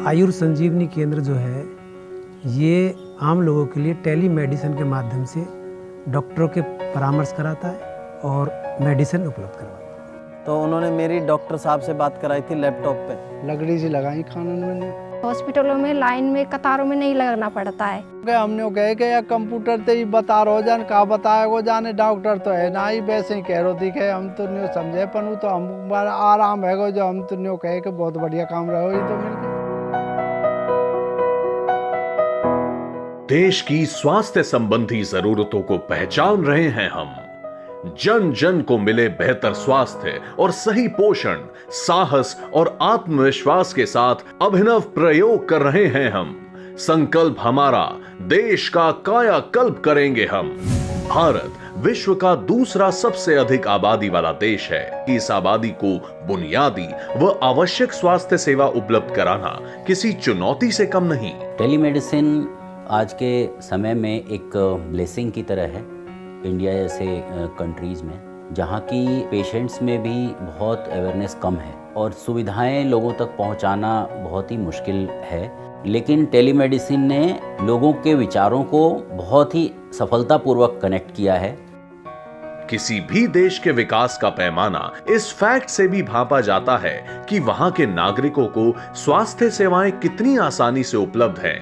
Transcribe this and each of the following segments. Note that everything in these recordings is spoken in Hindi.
आयुर संजीवनी केंद्र जो है ये आम लोगों के लिए टेली मेडिसिन के माध्यम से डॉक्टरों के परामर्श कराता है और मेडिसिन उपलब्ध करवाता है। तो उन्होंने मेरी डॉक्टर साहब से बात कराई थी लैपटॉप पे। लकड़ी से लगाई कानून में। हॉस्पिटलों में लाइन में कतारों में नहीं लगना पड़ता है। हमने कहे कि या कंप्यूटर ते ही बता रहो जान का बताएगो जाने डॉक्टर तो है ना ही वैसे ही कह रही थी हम तो नहीं समझे पनु तो हम आराम है जो हम तो नहीं कहे कि बहुत बढ़िया काम रहो ये तो मिलके। देश की स्वास्थ्य संबंधी जरूरतों को पहचान रहे हैं हम। जन जन को मिले बेहतर स्वास्थ्य और सही पोषण, साहस और आत्मविश्वास के साथ अभिनव प्रयोग कर रहे हैं हम। संकल्प हमारा, देश का कायाकल्प करेंगे हम। भारत विश्व का दूसरा सबसे अधिक आबादी वाला देश है। इस आबादी को बुनियादी व आवश्यक स्वास्थ्य सेवा उपलब्ध कराना किसी चुनौती से कम नहीं। टेलीमेडिसिन आज के समय में एक ब्लेसिंग की तरह है इंडिया जैसे कंट्रीज़ में, जहाँ की पेशेंट्स में भी बहुत अवेयरनेस कम है और सुविधाएं लोगों तक पहुँचाना बहुत ही मुश्किल है। लेकिन टेलीमेडिसिन ने लोगों के विचारों को बहुत ही सफलतापूर्वक कनेक्ट किया है। किसी भी देश के विकास का पैमाना इस फैक्ट से भी भांपा जाता है कि वहां के नागरिकों को स्वास्थ्य सेवाएं कितनी आसानी से उपलब्ध हैं।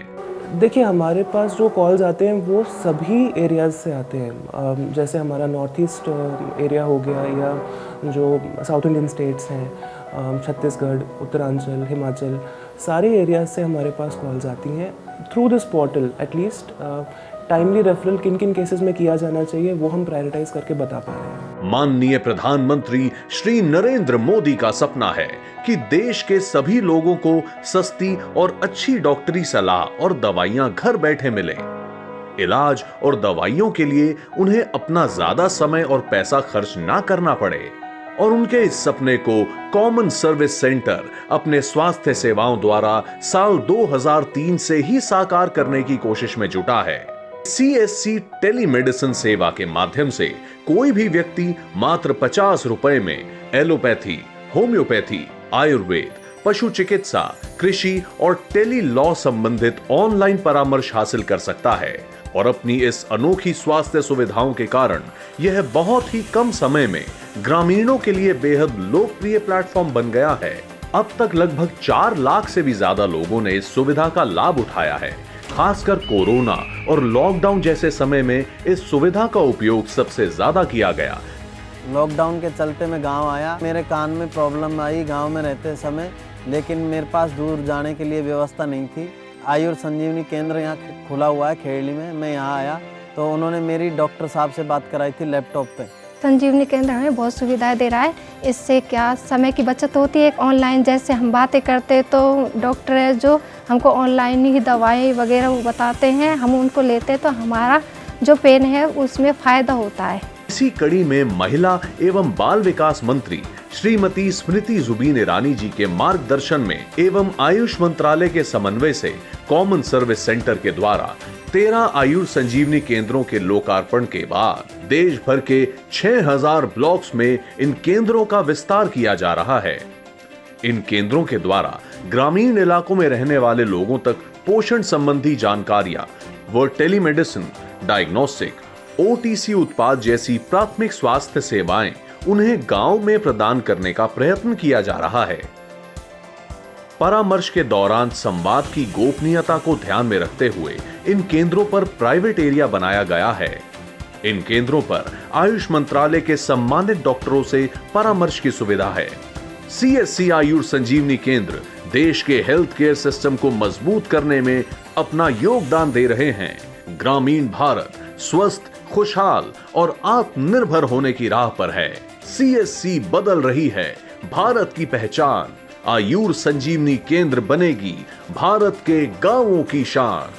देखिए, हमारे पास जो कॉल्स आते हैं वो सभी एरियाज़ से आते हैं। जैसे हमारा नॉर्थ ईस्ट एरिया हो गया या जो साउथ इंडियन स्टेट्स हैं, छत्तीसगढ़, उत्तरांचल, हिमाचल, सारे एरियाज़ से हमारे पास कॉल्स आती हैं। Through this portal at least timely referral किन किन केसेस में किया जाना चाहिए वो हम प्रायोरिटाइज करके बता पा रहे हैं। माननीय प्रधानमंत्री श्री नरेंद्र मोदी का सपना है कि देश के सभी लोगों को सस्ती और अच्छी डॉक्टरी सलाह और दवाइयां घर बैठे मिले। इलाज और दवाइयों के लिए उन्हें अपना ज्यादा समय और पैसा खर्च ना करना पड़े और उनके इस सपने को कॉमन सर्विस सेंटर अपने स्वास्थ्य सेवाओं द्वारा साल 2003 से ही साकार करने की कोशिश में जुटा है। CSC टेलीमेडिसिन सेवा के माध्यम से कोई भी व्यक्ति मात्र 50 रुपए में एलोपैथी, होम्योपैथी, आयुर्वेद, पशु चिकित्सा, कृषि और टेली लॉ संबंधित ऑनलाइन परामर्श हासिल कर सकता है और अपनी इस अनोखी स्वास्थ्य सुविधाओं के कारण यह बहुत ही कम समय में ग्रामीणों के लिए बेहद लोकप्रिय प्लेटफॉर्म बन गया है। अब तक लगभग 4 लाख से भी ज्यादा लोगों ने इस सुविधा का लाभ उठाया है। खासकर कोरोना और लॉकडाउन जैसे समय में इस सुविधा का उपयोग सबसे ज्यादा किया गया। लॉकडाउन के चलते मैं गांव आया, मेरे कान में प्रॉब्लम आई गांव में रहते समय, लेकिन मेरे पास दूर जाने के लिए व्यवस्था नहीं थी। आयुर संजीवनी केंद्र यहाँ खुला हुआ है खेड़ली में, मैं यहाँ आया तो उन्होंने मेरी डॉक्टर साहब से बात कराई थी लैपटॉप पे। संजीवनी केंद्र हमें बहुत सुविधाएं दे रहा है। इससे क्या समय की बचत होती है। ऑनलाइन जैसे हम बातें करते तो डॉक्टर है जो हमको ऑनलाइन ही दवाएं वगैरह बताते हैं, हम उनको लेते हैं तो हमारा जो पेन है उसमें फ़ायदा होता है। इसी कड़ी में महिला एवं बाल विकास मंत्री श्रीमती स्मृति जुबिन ईरानी जी के मार्गदर्शन में एवं आयुष मंत्रालय के समन्वय से कॉमन सर्विस सेंटर के द्वारा 13 आयुर संजीवनी केंद्रों के लोकार्पण के बाद देश भर के 6000 ब्लॉक्स में इन केंद्रों का विस्तार किया जा रहा है। इन केंद्रों के द्वारा ग्रामीण इलाकों में रहने वाले लोगों तक पोषण संबंधी जानकारियां व टेलीमेडिसिन, डायग्नोस्टिक, OTC उत्पाद जैसी प्राथमिक स्वास्थ्य सेवाएं उन्हें गांव में प्रदान करने का प्रयत्न किया जा रहा है। परामर्श के दौरान संवाद की गोपनीयता को ध्यान में रखते हुए इन केंद्रों पर प्राइवेट एरिया बनाया गया है। इन केंद्रों पर आयुष मंत्रालय के सम्मानित डॉक्टरों से परामर्श की सुविधा है। CSC आयुर संजीवनी केंद्र देश के हेल्थ केयर सिस्टम को मजबूत करने में अपना योगदान दे रहे हैं। ग्रामीण भारत स्वस्थ, खुशहाल और आत्मनिर्भर होने की राह पर है। CSC बदल रही है भारत की पहचान। आयुर संजीवनी केंद्र बनेगी भारत के गांवों की शान।